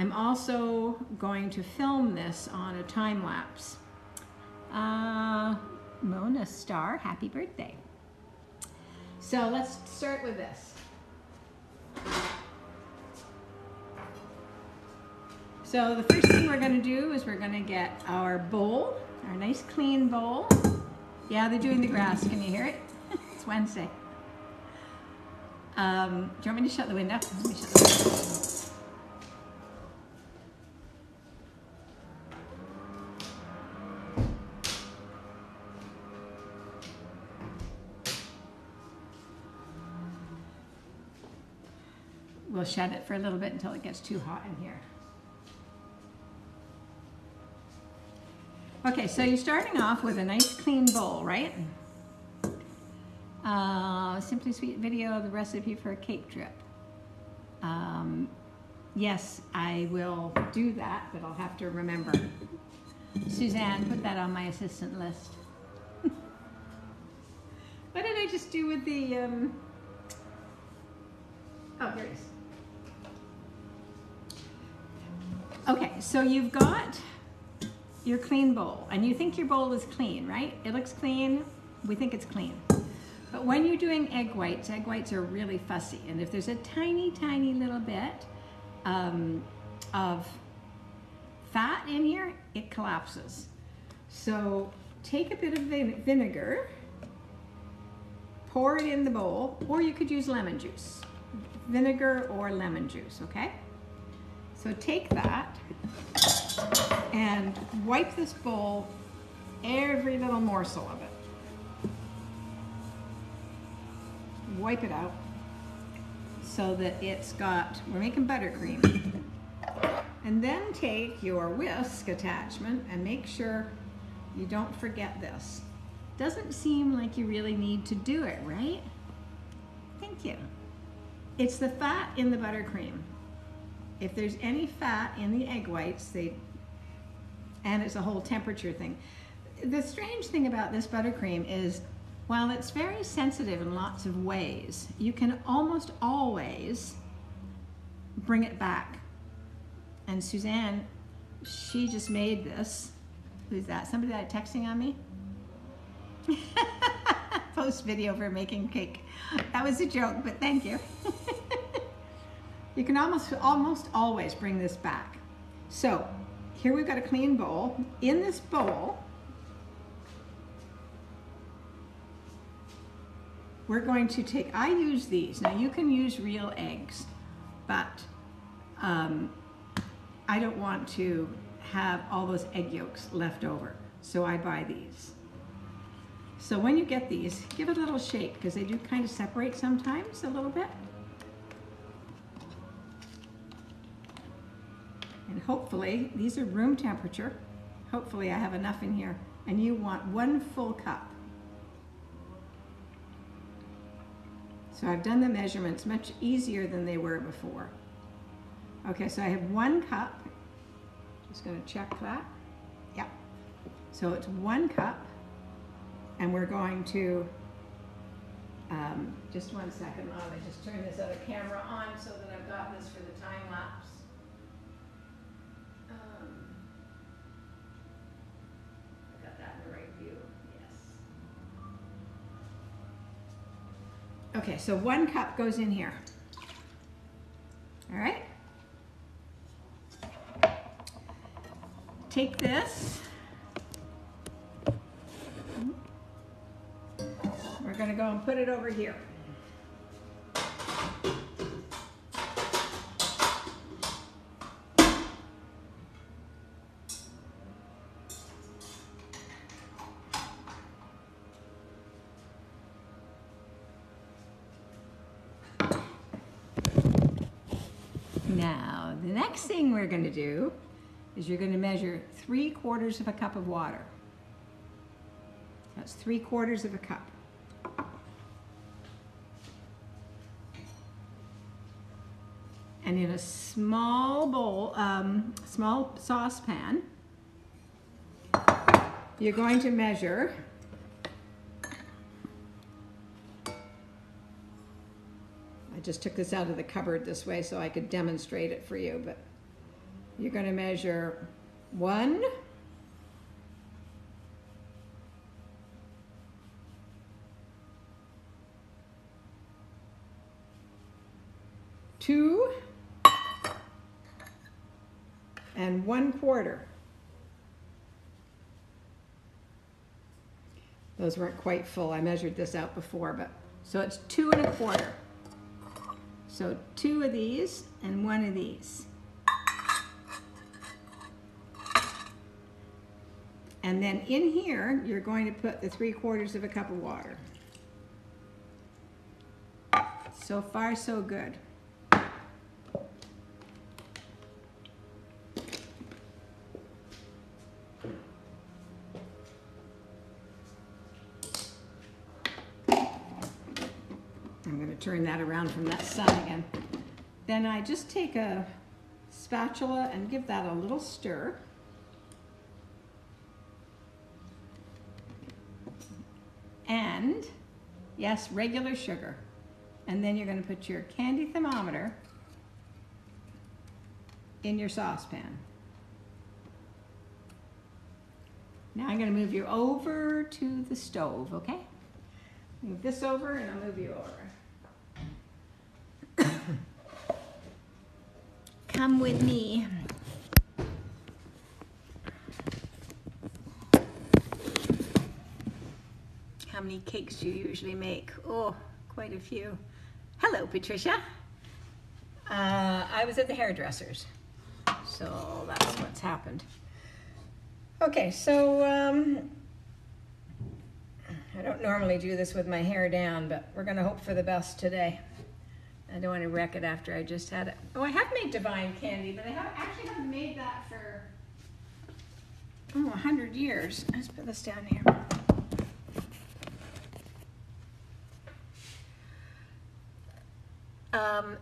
I'm also going to film this on a time lapse. Mona Star, happy birthday. So let's start with this. So the first thing we're going to do is we're going to get our bowl, our nice clean bowl. Yeah, they're doing the grass. Can you hear it? It's Wednesday. Do you want me to shut the window? Let me shut the window. We'll shut it for a little bit until it gets too hot in here. Okay, so you're starting off with a nice clean bowl, right? Simply Sweet video of the recipe for a cake drip. Yes, I will do that, but I'll have to remember. Suzanne, put that on my assistant list. What did I just do with the, oh, here it is. Okay, so you've got your clean bowl, and you think your bowl is clean, right? It looks clean, we think it's clean. But when you're doing egg whites are really fussy, and if there's a tiny, tiny little bit of fat in here, it collapses. So take a bit of vinegar, pour it in the bowl, or you could use lemon juice. Vinegar or lemon juice, okay? So take that and wipe this bowl, every little morsel of it. Wipe it out so that it's got, we're making buttercream. And then take your whisk attachment and make sure you don't forget this. Doesn't seem like you really need to do it, right? Thank you. It's the fat in the buttercream. If there's any fat in the egg whites, and it's a whole temperature thing. The strange thing about this buttercream is, while it's very sensitive in lots of ways, you can almost always bring it back. And Suzanne, she just made this. Who's that? Somebody that texting on me? Post video for making cake. That was a joke, but thank you. You can almost always bring this back. So here we've got a clean bowl. In this bowl, we're going to take, I use these. Now you can use real eggs, but I don't want to have all those egg yolks left over, so I buy these. So when you get these, give it a little shake, because they do kind of separate sometimes a little bit. And hopefully, these are room temperature. Hopefully I have enough in here. And you want 1 full cup. So I've done the measurements much easier than they were before. Okay, so I have 1 cup. Just gonna check that. Yep. So it's 1 cup. And we're going to, just 1 second, Mom, I just turn this other camera on so that I've got this for the time lapse. I got that in the right view, yes. Okay, so 1 cup goes in here. All right. Take this. We're going to go and put it over here. Now, the next thing we're going to do is you're going to measure 3/4 of a cup of water. That's 3/4 of a cup. And in a small bowl, small saucepan, you're going to measure I just took this out of the cupboard this way so I could demonstrate it for you, but You're going to measure 1, 2, and 1/4. Those weren't quite full. I measured this out before, but so it's 2 1/4. So 2 of these and 1 of these. And then in here, you're going to put the 3/4 of a cup of water. So far, so good. I'm going to turn that around from that sun again. Then I just take a spatula and give that a little stir. And, yes, regular sugar. And then you're going to put your candy thermometer in your saucepan. Now I'm going to move you over to the stove, okay? Move this over and I'll move you over. Come with me. How many cakes do you usually make? Oh, quite a few. Hello, Patricia. I was at the hairdresser's, so that's what's happened. Okay, so I don't normally do this with my hair down, but we're gonna hope for the best today. I don't want to wreck it after I just had it. Oh, I have made divine candy, but I actually haven't made that for 100 years. Let's put this down here.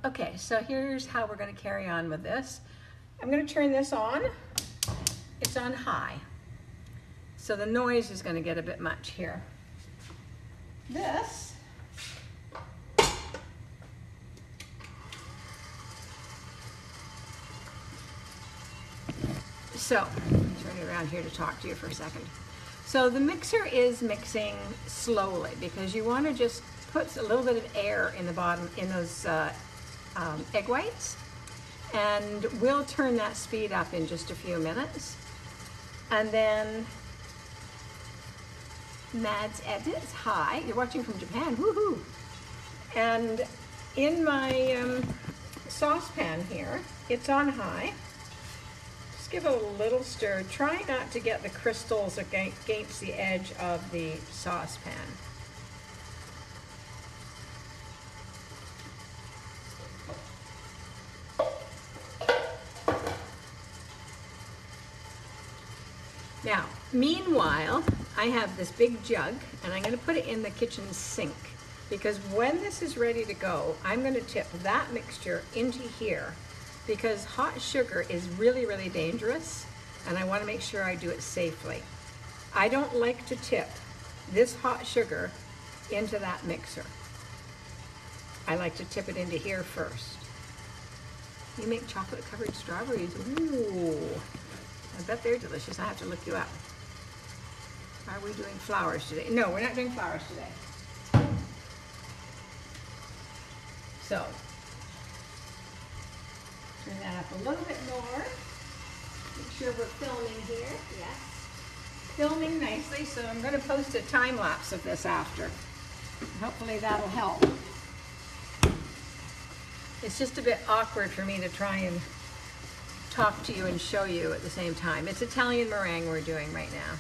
Okay, so here's how we're going to carry on with this. I'm going to turn this on. It's on high. So the noise is going to get a bit much here. This so, turn it around here to talk to you for a second. So the mixer is mixing slowly because you want to just put a little bit of air in the bottom, in those egg whites. And we'll turn that speed up in just a few minutes. And then Mads edits, hi, you're watching from Japan, woohoo. And in my saucepan here, it's on high. Just give it a little stir. Try not to get the crystals against the edge of the saucepan. Now, meanwhile, I have this big jug and I'm going to put it in the kitchen sink because when this is ready to go, I'm going to tip that mixture into here because hot sugar is really, really dangerous and I want to make sure I do it safely. I don't like to tip this hot sugar into that mixer. I like to tip it into here first. You make chocolate covered strawberries. Ooh. I bet they're delicious. I have to look you up. Are we doing flowers today? No, we're not doing flowers today. So, turn that up a little bit more. Make sure we're filming here. Yes. Filming nicely, so I'm going to post a time lapse of this after. Hopefully that'll help. It's just a bit awkward for me to try and talk to you and show you at the same time. It's Italian meringue we're doing right now.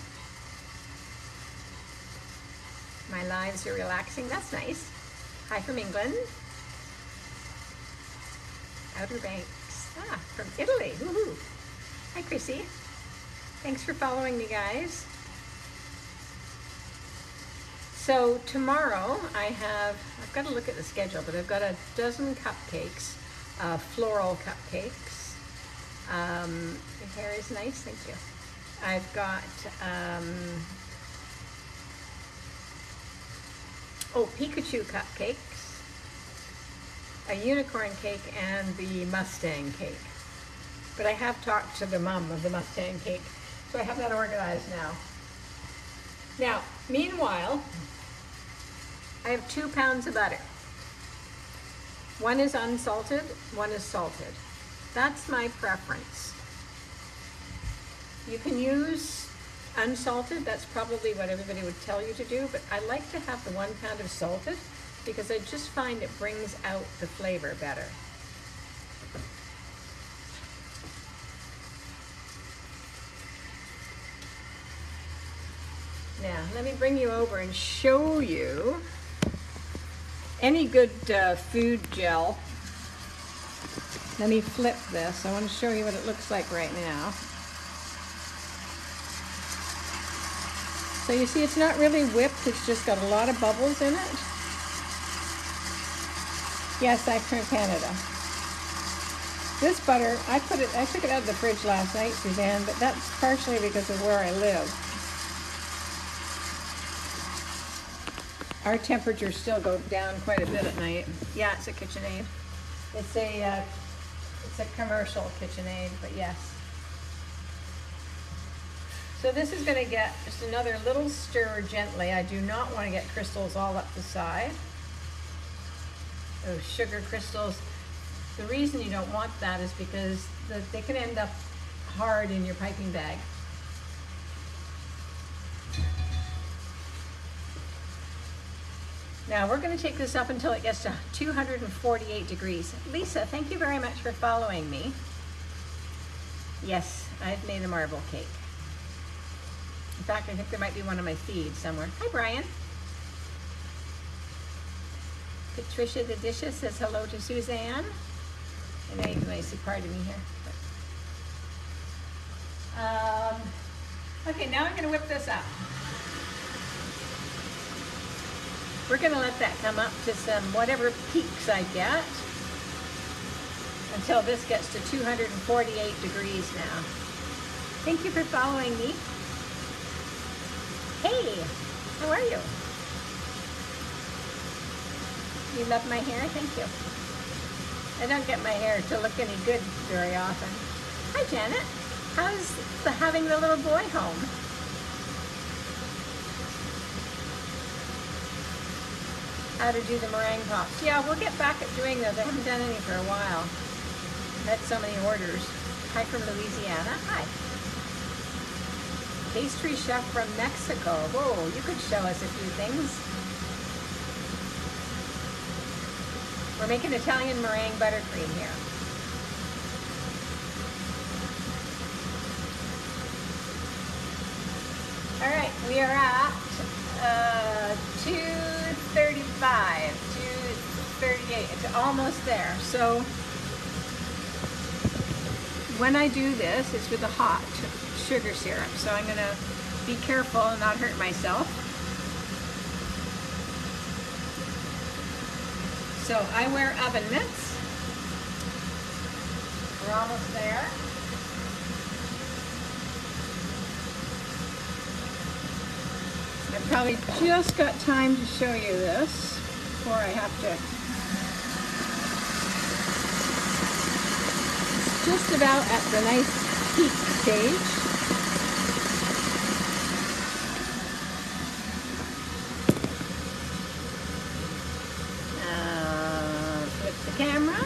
My lives are relaxing. That's nice. Hi from England. Outer Banks. Ah, from Italy. Woohoo. Hi, Chrissy. Thanks for following me, guys. So tomorrow I've got to look at the schedule, but I've got a dozen cupcakes, floral cupcakes. Your hair is nice, thank you. I've got, Pikachu cupcakes, a unicorn cake, and the Mustang cake. but I have talked to the mom of the Mustang cake, so I have that organized now. Now, meanwhile, I have 2 pounds of butter. One is unsalted, one is salted. That's my preference. You can use unsalted, that's probably what everybody would tell you to do, but I like to have the 1 pound of salted because I just find it brings out the flavor better. Now, let me bring you over and show you any good food gel. Let me flip this. I want to show you what it looks like right now. So you see it's not really whipped, it's just got a lot of bubbles in it. Yes, I'm from Canada. This butter, I took it out of the fridge last night, Suzanne, but that's partially because of where I live. Our temperatures still go down quite a bit at night. Yeah, it's a KitchenAid. It's a commercial KitchenAid, but yes. So this is going to get just another little stir gently. I do not want to get crystals all up the side. Those sugar crystals. The reason you don't want that is because they can end up hard in your piping bag. Now we're going to take this up until it gets to 248 degrees. Lisa, thank you very much for following me. Yes, I've made a marble cake. In fact, I think there might be one on my feed somewhere. Hi, Brian. Patricia the Dishes says hello to Suzanne. I know you can see part of me here. Okay, now I'm going to whip this up. We're going to let that come up to some whatever peaks I get until this gets to 248 degrees now. Thank you for following me. Hey, how are you? You love my hair? Thank you. I don't get my hair to look any good very often. Hi, Janet. How's having the little boy home? How to do the meringue pops. Yeah, we'll get back at doing those. I haven't done any for a while. I had so many orders. Hi from Louisiana. Hi. Pastry chef from Mexico. Whoa, you could show us a few things. We're making Italian meringue buttercream here. All right, we are at 235, 238. It's almost there. So when I do this, it's with a hot sugar syrup. So I'm going to be careful and not hurt myself. So I wear oven mitts. We're almost there. I've probably just got time to show you this before I have to. It's just about at the nice peak stage. Camera.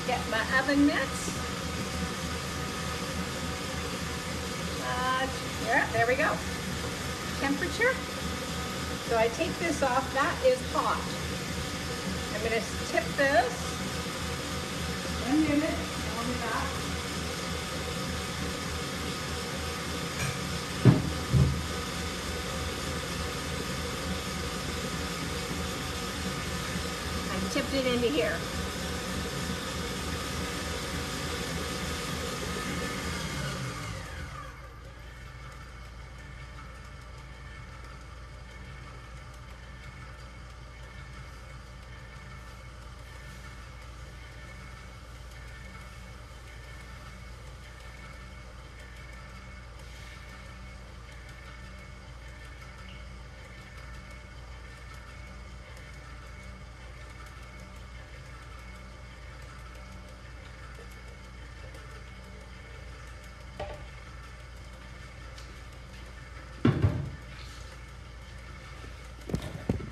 Get my oven mitts. Yeah, there we go. Temperature. So I take this off. That is hot. I'm going to tip this. 1 minute. I'll be back. Tipped it into here.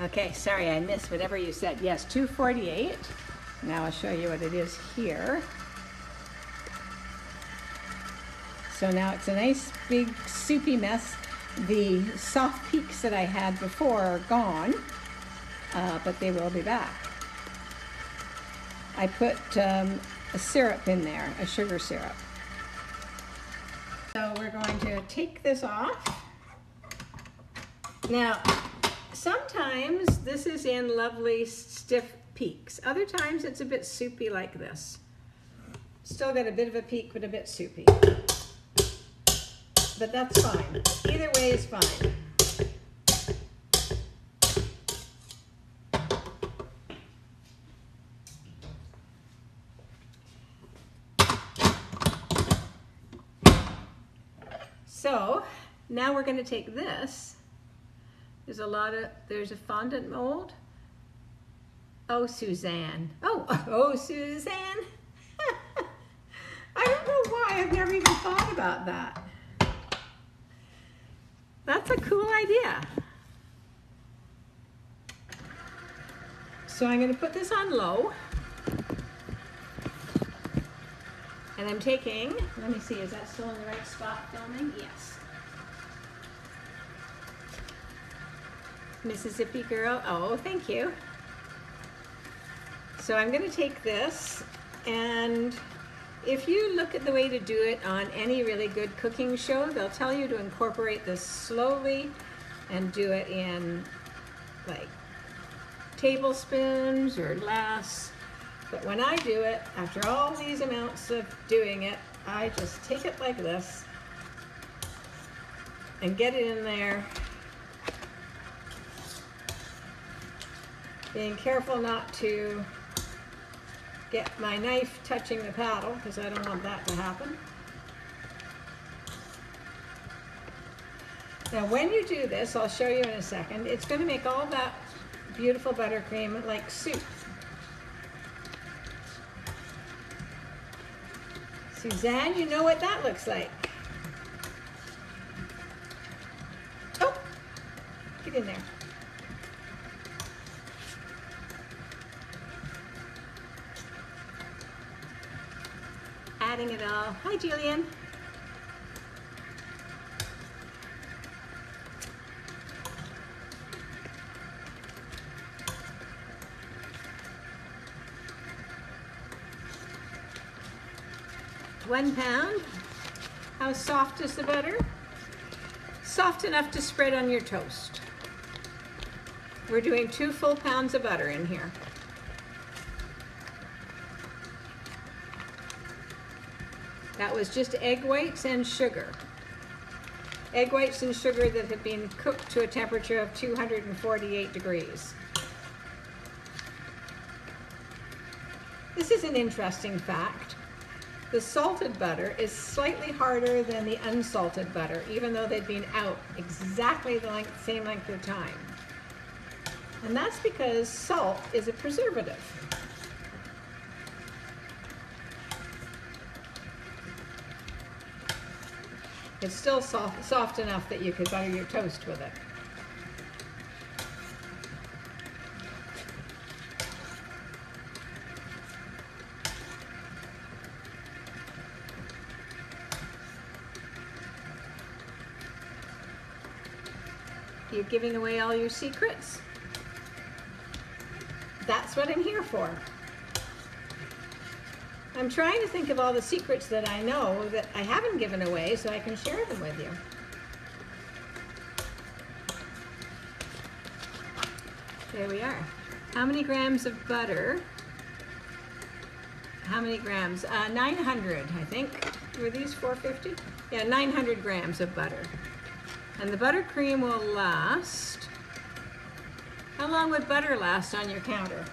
Okay, sorry, I missed whatever you said. Yes, 248. Now I'll show you what it is here. So now it's a nice big soupy mess. The soft peaks that I had before are gone, but they will be back. I put a syrup in there, a sugar syrup. So we're going to take this off. Now, sometimes this is in lovely stiff peaks. Other times it's a bit soupy like this. Still got a bit of a peak, but a bit soupy. But that's fine. Either way is fine. So now we're going to take this. There's a fondant mold. Oh, Suzanne. Oh, Suzanne. I don't know why I've never even thought about that. That's a cool idea. So I'm going to put this on low. And I'm taking, let me see, is that still in the right spot filming? Yes. Mississippi girl, oh, thank you. So I'm going to take this, and if you look at the way to do it on any really good cooking show, they'll tell you to incorporate this slowly and do it in like tablespoons or less. But when I do it, after all these amounts of doing it, I just take it like this and get it in there. Being careful not to get my knife touching the paddle, because I don't want that to happen. Now when you do this, I'll show you in a second, it's going to make all that beautiful buttercream like soup. Suzanne, you know what that looks like. Oh, get in there. Adding it all. Hi, Julian. £1 pound. How soft is the butter? Soft enough to spread on your toast. We're doing 2 full pounds of butter in here. That was just egg whites and sugar. Egg whites and sugar that have been cooked to a temperature of 248 degrees. This is an interesting fact. The salted butter is slightly harder than the unsalted butter, even though they've been out exactly the same length of time. And that's because salt is a preservative. It's still soft enough that you could butter your toast with it. You're giving away all your secrets? That's what I'm here for. I'm trying to think of all the secrets that I know that I haven't given away so I can share them with you. There we are. How many grams of butter? How many grams? 900, I think. Were these 450? Yeah, 900 grams of butter. And the buttercream will last. How long would butter last on your counter?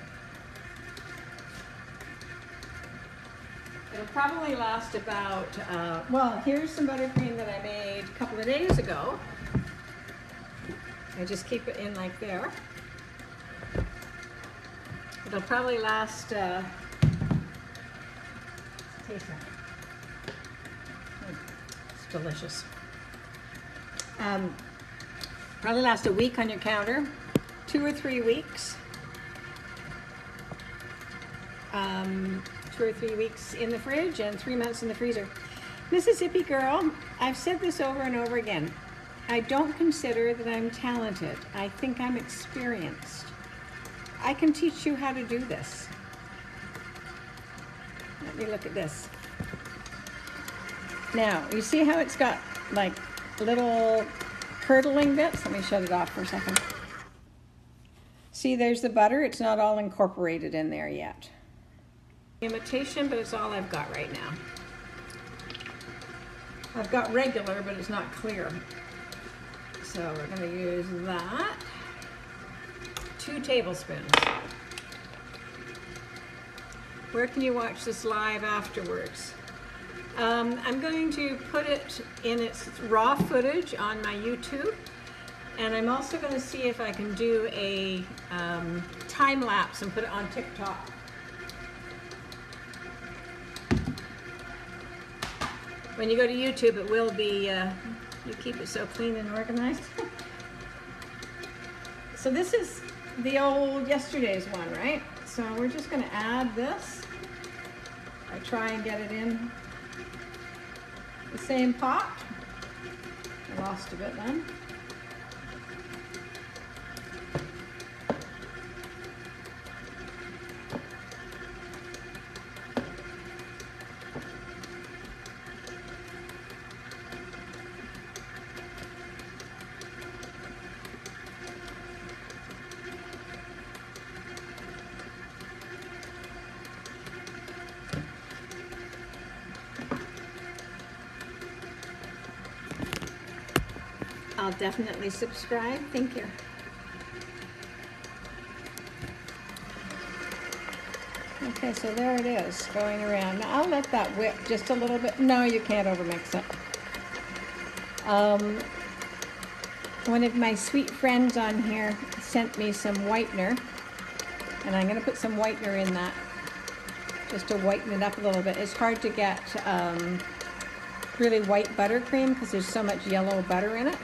It'll probably last about, well, here's some buttercream that I made a couple of days ago. I just keep it in like there. It'll probably last, taste that. It's delicious. Probably last a week on your counter. 2 or 3 weeks. 2 or 3 weeks in the fridge and 3 months in the freezer. Mississippi girl, I've said this over and over again. I don't consider that I'm talented. I think I'm experienced. I can teach you how to do this. Let me look at this. Now, you see how it's got like little curdling bits? Let me shut it off for a second. See, there's the butter. It's not all incorporated in there yet. Imitation, but it's all I've got right now. I've got regular, but it's not clear. So we're going to use that. 2 tablespoons. Where can you watch this live afterwards? I'm going to put it in its raw footage on my YouTube. And I'm also going to see if I can do a time lapse and put it on TikTok. When you go to YouTube, it will be, you keep it so clean and organized. So this is the old yesterday's one, right? So we're just going to add this. I try and get it in the same pot. I lost a bit then. I'll definitely subscribe. Thank you. Okay, so there it is, going around. Now I'll let that whip just a little bit. No, you can't overmix it. One of my sweet friends on here sent me some whitener, and I'm going to put some whitener in that just to whiten it up a little bit. It's hard to get really white buttercream because there's so much yellow butter in it.